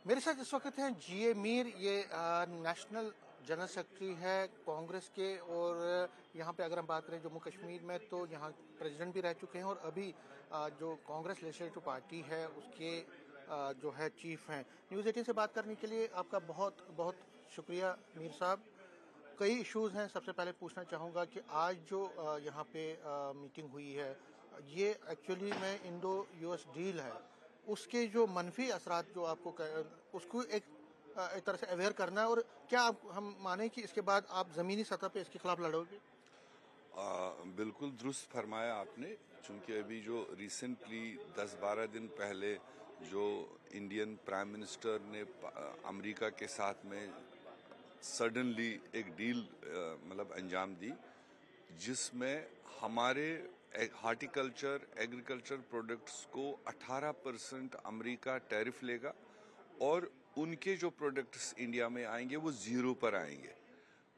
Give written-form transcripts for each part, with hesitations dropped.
मेरे साथ इस वक्त हैं जीए मीर। ये नेशनल जनरल सेक्रेटरी है कांग्रेस के। और यहाँ पे अगर हम बात करें जम्मू कश्मीर में तो यहाँ प्रेसिडेंट भी रह चुके हैं और अभी जो कांग्रेस लेजिस्लेटिव पार्टी है उसके जो है चीफ हैं। न्यूज़ 18 से बात करने के लिए आपका बहुत बहुत शुक्रिया मीर साहब। कई इश्यूज़ हैं। सबसे पहले पूछना चाहूँगा कि आज जो यहाँ पे मीटिंग हुई है ये एक्चुअली में इंडो यूएस डील है, उसके जो मनफी असरात जो आपको उसको एक तरह से अवेयर करना है। और क्या आप हम माने कि इसके बाद आप ज़मीनी सतह पे इसके खिलाफ लड़ोगे? बिल्कुल दुरुस्त फरमाया आपने, चूंकि अभी जो रिसेंटली 10-12 दिन पहले जो इंडियन प्राइम मिनिस्टर ने अमेरिका के साथ में सडनली एक डील मतलब अंजाम दी, जिसमें हमारे हार्टिकल्चर एग्रीकल्चर प्रोडक्ट्स को 18% अमेरिका टैरिफ लेगा और उनके जो प्रोडक्ट्स इंडिया में आएंगे वो 0 पर आएंगे।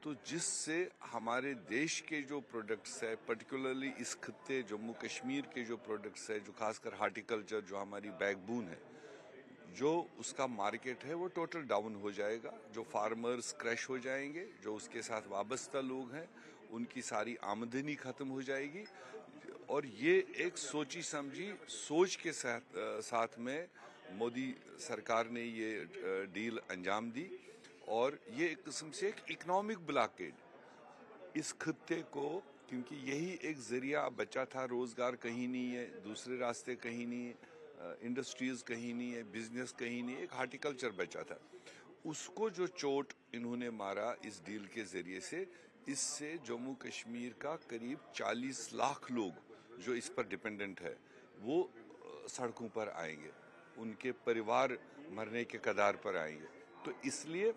तो जिससे हमारे देश के जो प्रोडक्ट्स है, पर्टिकुलरली इस खित्ते जम्मू कश्मीर के जो प्रोडक्ट्स है, जो खासकर हार्टिकल्चर जो हमारी बैकबोन है, जो उसका मार्केट है वो टोटल डाउन हो जाएगा। जो फार्मर्स क्रैश हो जाएंगे, जो उसके साथ वाबस्ता लोग हैं उनकी सारी आमदनी खत्म हो जाएगी। और ये एक सोची समझी सोच के साथ में मोदी सरकार ने ये डील अंजाम दी। और ये एक किस्म से एक इकोनॉमिक ब्लॉकेड इस खित्ते को, क्योंकि यही एक जरिया बचा था, रोजगार कहीं नहीं है, दूसरे रास्ते कहीं नहीं है, इंडस्ट्रीज कहीं नहीं है, बिजनेस कहीं नहीं है, एक हार्टिकल्चर बचा था। उसको जो चोट इन्होंने मारा इस डील के जरिए से, इससे जम्मू कश्मीर का करीब 40 लाख लोग जो इस पर डिपेंडेंट है वो सड़कों पर आएंगे, उनके परिवार मरने के कगार पर आएंगे। तो इसलिए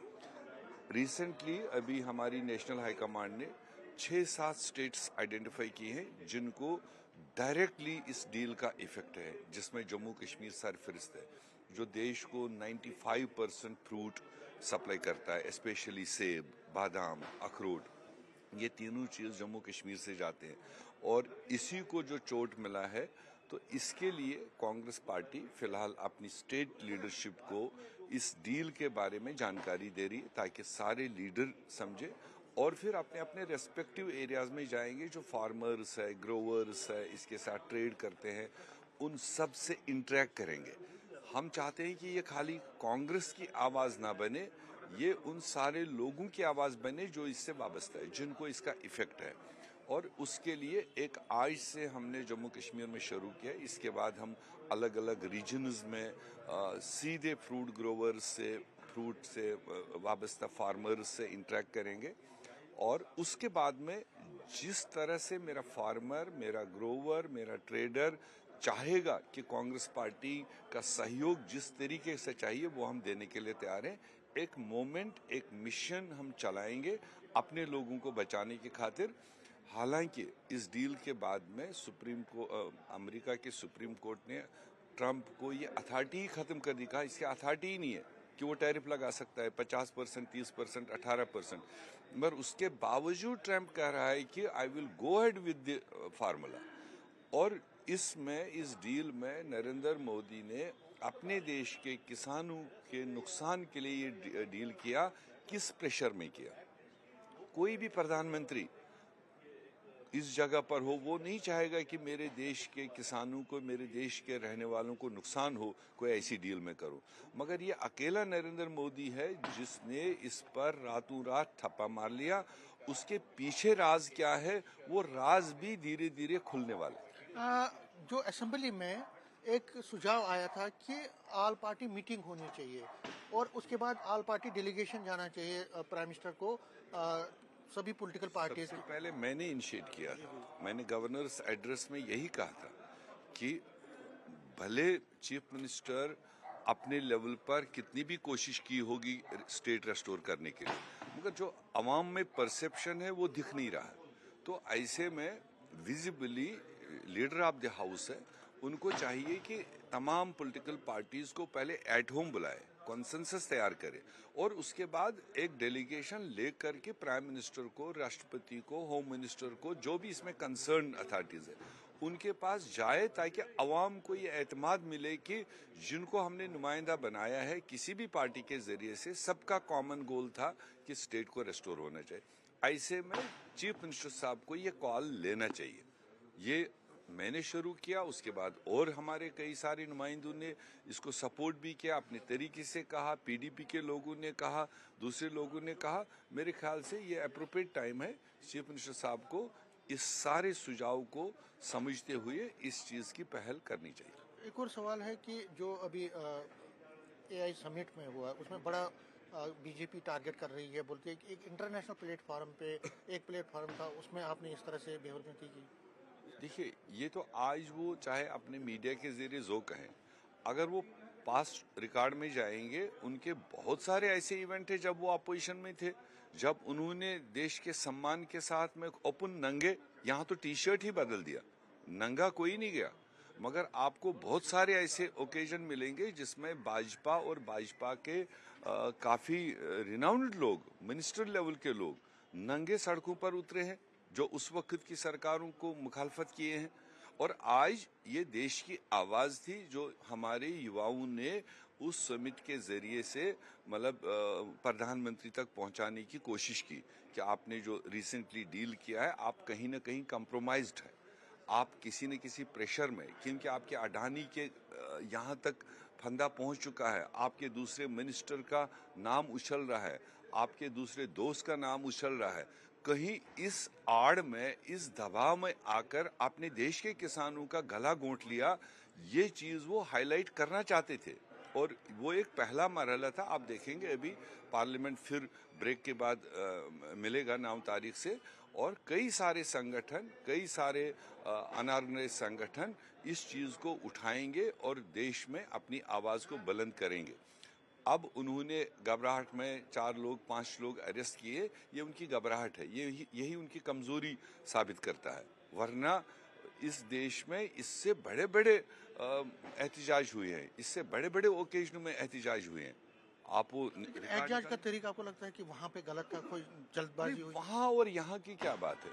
रिसेंटली अभी हमारी नेशनल हाई कमांड ने 6-7 स्टेट्स आइडेंटिफाई की हैं जिनको डायरेक्टली इस डील का इफेक्ट है, जिसमें जम्मू कश्मीर सरफहरिस्त है, जो देश को 95% फ्रूट सप्लाई करता है, स्पेशली सेब, बादाम, अखरोट। ये तीनों चीज़ जम्मू कश्मीर से जाते हैं और इसी को जो चोट मिला है, तो इसके लिए कांग्रेस पार्टी फिलहाल अपनी स्टेट लीडरशिप को इस डील के बारे में जानकारी दे रही है, ताकि सारे लीडर समझे और फिर अपने अपने रेस्पेक्टिव एरियाज में जाएंगे। जो फार्मर्स है, ग्रोवर्स है, इसके साथ ट्रेड करते हैं, उन सब से इंटरेक्ट करेंगे। हम चाहते हैं कि ये खाली कांग्रेस की आवाज़ ना बने, ये उन सारे लोगों की आवाज़ बने जो इससे वाबस्ता है, जिनको इसका इफेक्ट है। और उसके लिए एक आज से हमने जम्मू कश्मीर में शुरू किया, इसके बाद हम अलग अलग रीजन्स में सीधे फ्रूट ग्रोवर्स से, फ्रूट से वाबस्ता फार्मर्स से इंटरेक्ट करेंगे। और उसके बाद में जिस तरह से मेरा फार्मर, मेरा ग्रोवर, मेरा ट्रेडर चाहेगा कि कांग्रेस पार्टी का सहयोग जिस तरीके से चाहिए वो हम देने के लिए तैयार हैं। एक मोमेंट, एक मिशन हम चलाएंगे अपने लोगों को बचाने की खातिर। हालांकि इस डील के बाद में अमेरिका के सुप्रीम कोर्ट ने ट्रंप को ये अथॉरिटी ही खत्म कर दी, कहा इसकी अथॉरिटी ही नहीं है कि वो टैरिफ लगा सकता है 50%, 30%, 18%। मगर उसके बावजूद ट्रंप कह रहा है कि I will go ahead with the formula. और इसमें, इस डील में नरेंद्र मोदी ने अपने देश के किसानों के नुकसान के लिए ये डील किया। किस प्रेशर में किया? कोई भी प्रधानमंत्री इस जगह पर हो, वो नहीं चाहेगा कि मेरे देश के किसानों को, मेरे देश के रहने वालों को नुकसान हो, कोई ऐसी डील में करो। मगर ये अकेला नरेंद्र मोदी है जिसने इस पर रातों रात ठप्पा मार लिया। उसके पीछे राज क्या है, वो राज भी धीरे धीरे खुलने वाला। जो असेंबली में एक सुझाव आया था कि ऑल पार्टी मीटिंग होनी चाहिए और उसके बाद ऑल पार्टी डेलीगेशन जाना चाहिए प्राइम मिनिस्टर को, सभी पॉलिटिकल पार्टीज। सबसे पहले मैंने इनिशिएट किया था, मैंने गवर्नर्स एड्रेस में यही कहा था कि भले चीफ मिनिस्टर अपने लेवल पर कितनी भी कोशिश की होगी स्टेट रेस्टोर करने के लिए, मगर जो अवाम में परसेप्शन है वो दिख नहीं रहा है। तो ऐसे में visibly leader of the house है, उनको चाहिए कि तमाम पॉलिटिकल पार्टीज को पहले एट होम बुलाए, कॉन्सेंसस तैयार करे और उसके बाद एक डेलीगेशन ले करके प्राइम मिनिस्टर को, राष्ट्रपति को, होम मिनिस्टर को, जो भी इसमें कंसर्न अथॉरिटीज है, उनके पास जाए ताकि अवाम को ये एतमाद मिले कि जिनको हमने नुमाइंदा बनाया है किसी भी पार्टी के जरिए से, सबका कॉमन गोल था कि स्टेट को रेस्टोर होना चाहिए। ऐसे में चीफ मिनिस्टर साहब को ये कॉल लेना चाहिए। ये मैंने शुरू किया, उसके बाद और हमारे कई सारे नुमाइंदों ने इसको सपोर्ट भी किया, अपने तरीके से कहा, पीडीपी के लोगों ने कहा, दूसरे लोगों ने कहा। मेरे ख्याल से ये अप्रोप्रिएट टाइम है चीफ मिनिस्टर साहब को इस सारे सुझाव को समझते हुए इस चीज की पहल करनी चाहिए। एक और सवाल है कि जो अभी एआई समिट में हुआ उसमें बड़ा बीजेपी टारगेट कर रही है, बोलती है कि एक इंटरनेशनल प्लेटफॉर्म पे एक प्लेटफॉर्म था, उसमें आपने इस तरह से बेहरमती की। देखिए, ये तो आज वो चाहे अपने मीडिया के जरिए जो कहें, अगर वो पास्ट रिकॉर्ड में जाएंगे, उनके बहुत सारे ऐसे इवेंट थे जब वो अपोजिशन में थे, जब उन्होंने देश के सम्मान के साथ में ओपन नंगे, यहाँ तो टी शर्ट ही बदल दिया, नंगा कोई नहीं गया, मगर आपको बहुत सारे ऐसे ओकेजन मिलेंगे जिसमें भाजपा और भाजपा के काफी रिनाउंड लोग, मिनिस्टर लेवल के लोग नंगे सड़कों पर उतरे हैं, जो उस वक्त की सरकारों को मुखालफत किए हैं। और आज ये देश की आवाज थी जो हमारे युवाओं ने उस समिट के जरिए से मतलब प्रधानमंत्री तक पहुंचाने की कोशिश की कि आपने जो रिसेंटली डील किया है, आप कहीं ना कहीं कॉम्प्रोमाइज्ड है, आप किसी न किसी प्रेशर में, क्योंकि आपके अडानी के यहाँ तक फंदा पहुंच चुका है, आपके दूसरे मिनिस्टर का नाम उछल रहा है, आपके दूसरे दोस्त का नाम उछल रहा है, कहीं इस आड़ में, इस दबाव में आकर आपने देश के किसानों का गला घोंट लिया। ये चीज वो हाईलाइट करना चाहते थे और वो एक पहला मरहला था। आप देखेंगे अभी पार्लियामेंट फिर ब्रेक के बाद मिलेगा 9 तारीख से, और कई सारे संगठन, कई सारे अनऑर्गेनाइज संगठन इस चीज को उठाएंगे और देश में अपनी आवाज को बुलंद करेंगे। अब उन्होंने घबराहट में 4 लोग 5 लोग अरेस्ट किए, ये उनकी घबराहट है, यही उनकी कमजोरी साबित करता है। वरना इस देश में इससे बड़े बड़े एहतजाज हुए हैं, इससे बड़े बड़े ओकेजनों में एहतजाज हुए हैं। आप वो एहतजाज का तरीका आपको लगता है कि वहाँ पे गलत था, कोई जल्दबाजी हुई? वहाँ और यहाँ की क्या बात है,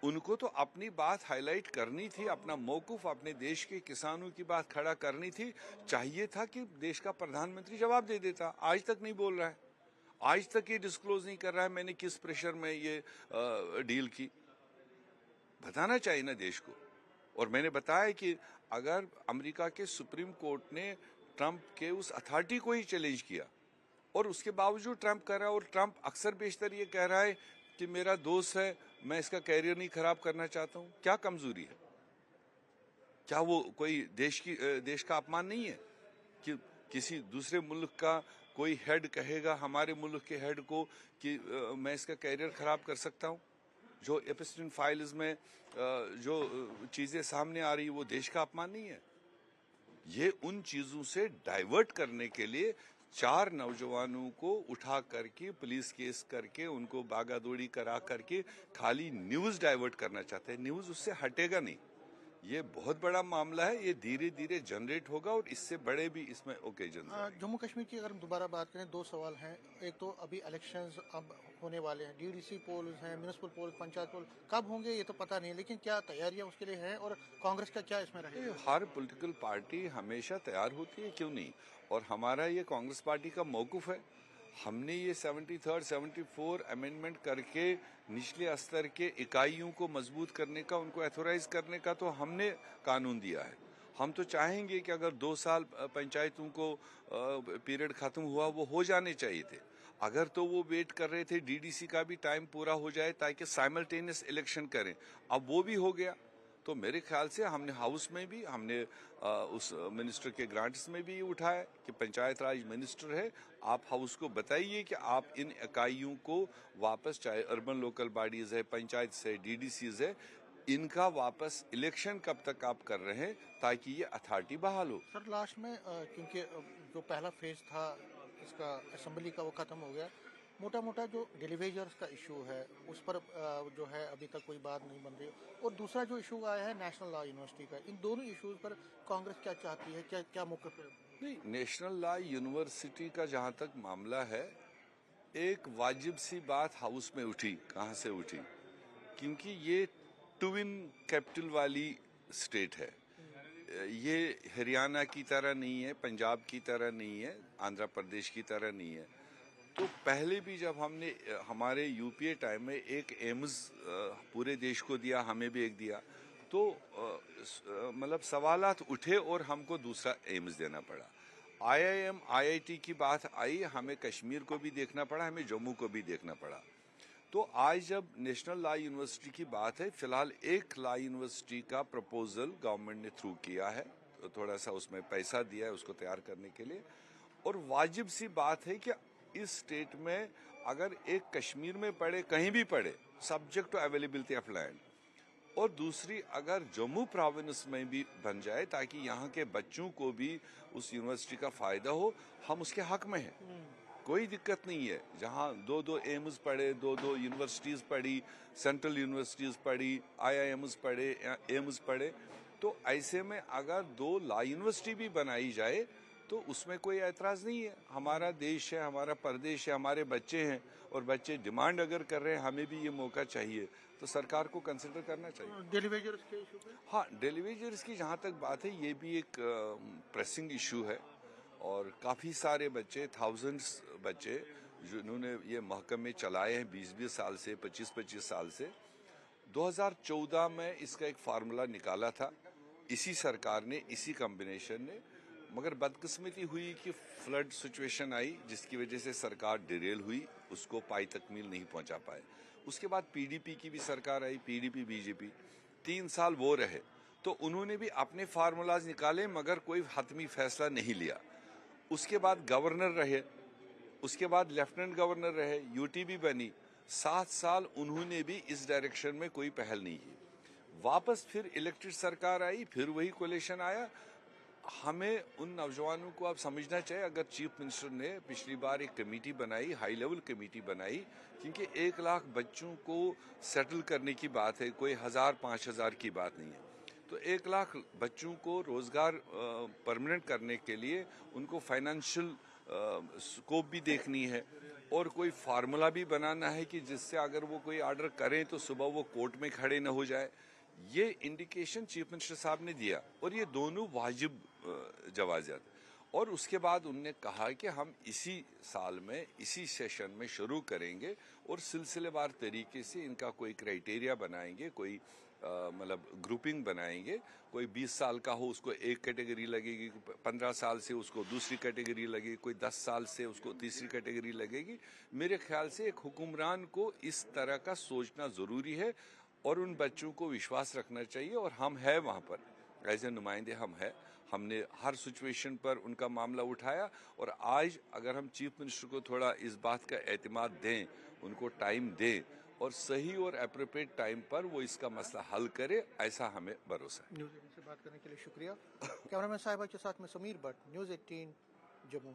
उनको तो अपनी बात हाईलाइट करनी थी, अपना मौकूफ अपने देश के किसानों की बात खड़ा करनी थी। चाहिए था कि देश का प्रधानमंत्री जवाब दे देता, आज तक नहीं बोल रहा है, आज तक ये डिस्क्लोज नहीं कर रहा है मैंने किस प्रेशर में ये डील की। बताना चाहिए ना देश को। और मैंने बताया कि अगर अमेरिका के सुप्रीम कोर्ट ने ट्रंप के उस अथॉरिटी को ही चैलेंज किया और उसके बावजूद ट्रंप कर रहा है, और ट्रंप अक्सर बेशतर ये कह रहा है कि मेरा दोस्त है, मैं इसका कैरियर नहीं खराब करना चाहता हूं, क्या कमजोरी है? क्या वो कोई देश का अपमान नहीं है कि किसी दूसरे मुल्क का कोई हेड कहेगा हमारे मुल्क के हेड को कि मैं इसका कैरियर खराब कर सकता हूं? जो एपिस्टन फाइल्स में जो चीजें सामने आ रही वो देश का अपमान नहीं है? ये उन चीजों से डाइवर्ट करने के लिए 4 नौजवानों को उठा करके पुलिस केस करके उनको भागा दौड़ी करा करके खाली न्यूज डाइवर्ट करना चाहते हैं। न्यूज उससे हटेगा नहीं, ये बहुत बड़ा मामला है, ये धीरे धीरे जनरेट होगा और इससे बड़े भी इसमें ओकेजन। जम्मू कश्मीर की अगर हम दोबारा बात करें, 2 सवाल हैं। एक तो अभी इलेक्शंस अब होने वाले हैं, डीडीसी पोल्स हैं, म्यूनिसिपल पोल, पंचायत पोल कब होंगे ये तो पता नहीं, लेकिन क्या तैयारियां उसके लिए हैं और कांग्रेस का क्या इसमें रहेगा? हर पॉलिटिकल पार्टी हमेशा तैयार होती है, क्यों नहीं, और हमारा ये कांग्रेस पार्टी का मौकूफ है। हमने ये 73rd 74 अमेंडमेंट करके निचले स्तर के इकाइयों को मजबूत करने का, उनको एथोराइज करने का तो हमने कानून दिया है। हम तो चाहेंगे कि अगर 2 साल पंचायतों को पीरियड खत्म हुआ वो हो जाने चाहिए थे। अगर तो वो वेट कर रहे थे डीडीसी का भी टाइम पूरा हो जाए ताकि साइमल्टेनियस इलेक्शन करें, अब वो भी हो गया। तो मेरे ख्याल से हमने हाउस में भी, हमने उस मिनिस्टर के ग्रांट्स में भी उठाया कि पंचायत राज मिनिस्टर है, आप हाउस को बताइए कि आप इन इकाइयों को वापस, चाहे अर्बन लोकल बॉडीज है, पंचायत से, डीडीसीज है, इनका वापस इलेक्शन कब तक आप कर रहे हैं ताकि ये अथॉरिटी बहाल हो। सर लास्ट में क्योंकि जो पहला फेज था इसका असेंबली का वो खत्म हो गया, मोटा मोटा जो डेलीवेजर्स का इशू है उस पर जो है अभी तक कोई बात नहीं बन रही, और दूसरा जो इशू आया है नेशनल लॉ यूनिवर्सिटी का, इन दोनों इश्यूज पर कांग्रेस क्या चाहती है, क्या क्या मौके पर? नहीं, नेशनल लॉ यूनिवर्सिटी का जहां तक मामला है, एक वाजिब सी बात हाउस में उठी, कहां से उठी, क्योंकि ये ट्विन कैपिटल वाली स्टेट है। ये हरियाणा की तरह नहीं है, पंजाब की तरह नहीं है, आंध्र प्रदेश की तरह नहीं है। तो पहले भी जब हमने हमारे यूपीए टाइम में एक एम्स पूरे देश को दिया, हमें भी एक दिया, तो मतलब सवालात उठे और हमको दूसरा एम्स देना पड़ा। आईआईएम आईआईटी की बात आई, हमें कश्मीर को भी देखना पड़ा, हमें जम्मू को भी देखना पड़ा। तो आज जब नेशनल लॉ यूनिवर्सिटी की बात है, फिलहाल एक लॉ यूनिवर्सिटी का प्रपोजल गवर्नमेंट ने थ्रू किया है, तो थोड़ा सा उसमें पैसा दिया है उसको तैयार करने के लिए। और वाजिब सी बात है कि इस स्टेट में अगर एक कश्मीर में पढ़े, कहीं भी पढ़े, subject to availability of land, और दूसरी अगर जम्मू प्रोविंस में भी बन जाए ताकि यहाँ के बच्चों को भी उस यूनिवर्सिटी का फायदा हो, हम उसके हक में हैं। कोई दिक्कत नहीं है। जहाँ दो दो एम्स पढ़े, दो दो यूनिवर्सिटीज़ पढ़ी, सेंट्रल यूनिवर्सिटीज़ पढ़ी, आईआईएम्स पढ़े, एम्स पढ़े, तो ऐसे में अगर दो लॉ यूनिवर्सिटी भी बनाई जाए तो उसमें कोई ऐतराज़ नहीं है। हमारा देश है, हमारा प्रदेश है, हमारे बच्चे हैं, और बच्चे डिमांड अगर कर रहे हैं, हमें भी ये मौका चाहिए, तो सरकार को कंसिडर करना चाहिए। डेली वेजर्स के इशू पे? हाँ, डेली वेजर्स की जहाँ तक बात है, ये भी एक प्रेसिंग इशू है। और काफ़ी सारे बच्चे, थाउजेंड्स बच्चे जिन्होंने ये महकमे चलाए हैं 20-20 साल से, 25-25 साल से, 2014 में इसका एक फार्मूला निकाला था इसी सरकार ने, इसी कॉम्बिनेशन ने, मगर बदकिस्मती हुई कि फ्लड सिचुएशन आई जिसकी वजह से सरकार डिरेल हुई, उसको पाई तकमील नहीं पहुंचा पाए। उसके बाद पीडीपी की भी सरकार आई, पीडीपी बीजेपी, 3 साल वो रहे, तो उन्होंने भी अपने फार्मूलाज निकाले मगर कोई हतमी फैसला नहीं लिया। उसके बाद गवर्नर रहे, उसके बाद लेफ्टिनेंट गवर्नर रहे, यूटी भी बनी, 7 साल उन्होंने भी इस डायरेक्शन में कोई पहल नहीं की। वापस फिर इलेक्टेड सरकार आई, फिर वही कोलिशन आया। हमें उन नौजवानों को अब समझना चाहिए, अगर चीफ मिनिस्टर ने पिछली बार एक कमेटी बनाई, हाई लेवल कमेटी बनाई, क्योंकि 1 लाख बच्चों को सेटल करने की बात है, कोई 1000-5000 की बात नहीं है। तो 1 लाख बच्चों को रोजगार परमानेंट करने के लिए उनको फाइनेंशियल स्कोप भी देखनी है, और कोई फार्मूला भी बनाना है कि जिससे अगर वो कोई ऑर्डर करें तो सुबह वो कोर्ट में खड़े न हो जाए। ये इंडिकेशन चीफ मिनिस्टर साहब ने दिया, और ये दोनों वाजिब जवाज़त। और उसके बाद उन्होंने कहा कि हम इसी साल में, इसी सेशन में शुरू करेंगे और सिलसिलेवार तरीके से इनका कोई क्राइटेरिया बनाएंगे, कोई मतलब ग्रुपिंग बनाएंगे। कोई 20 साल का हो उसको एक कैटेगरी लगेगी, 15 साल से उसको दूसरी कैटेगरी लगेगी, कोई 10 साल से उसको तीसरी कैटेगरी लगेगी। मेरे ख्याल से एक हुक्मरान को इस तरह का सोचना ज़रूरी है, और उन बच्चों को विश्वास रखना चाहिए। और हम हैं वहाँ पर एज ए नुमाइंदे, हम हैं, हमने हर सिचुएशन पर उनका मामला उठाया। और आज अगर हम चीफ मिनिस्टर को थोड़ा इस बात का एतमाद दें, उनको टाइम दें, और सही और एप्रोप्रिएट टाइम पर वो इसका मसला हल करे, ऐसा हमें भरोसा है। न्यूज़ 18 से बात करने के लिए शुक्रिया। कैमरामैन साहिबा के साथ में समीर भट्ट, न्यूज़ 18 जम्मू।